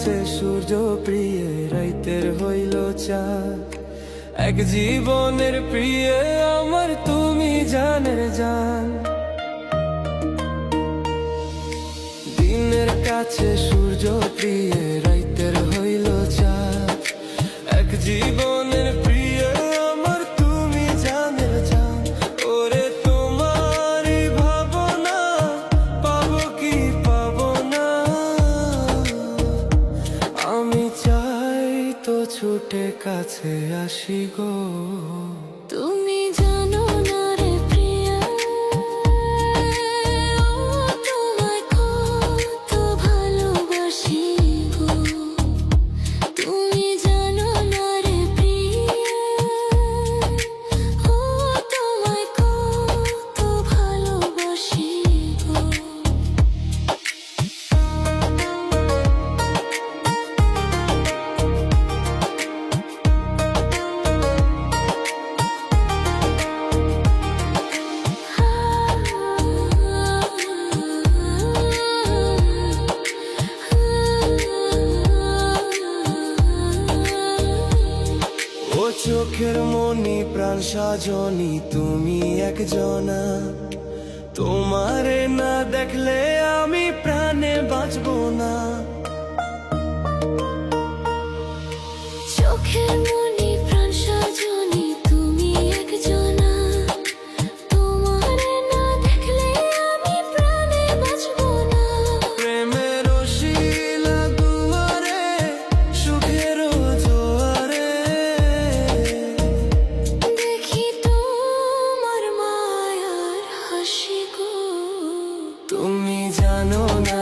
কাছে সূর্য প্রিয় রাইতের হইল চাঁদ। এক জীবনের প্রিয় আমার তুমি জানের জান। দিনের কাছে সূর্য প্রিয় রাইতের হইল চাঁদ। এক জীবনের প্রিয় আমার তুমি জানের জান। ওরে তোমারই ভাবনা পাবো কি পাবো না, আমি চাই তো ছুটে কাছে আসি গো। তুমি জানো না রে প্রিয়া, তোমায় কত ভালোবাসি গো। তুমি জানো না রে প্রিয়া, তোমায় কত ভালোবাসি গো। ও চোখের মনি প্রাণ সাজনি তুমি একজনা। তোমারে না দেখলে আমি প্রাণে বাঁচবো না। চোখের মনি প্রাণ সজনি তুমি একজনা। তোমারে না দেখলে আমি প্রাণে বাঁচবো না। প্রেমের শিলা দুয়ারে সুখের জোয়ারে দেখি তোমার মায়ার হাসি গো। তুমি জানো না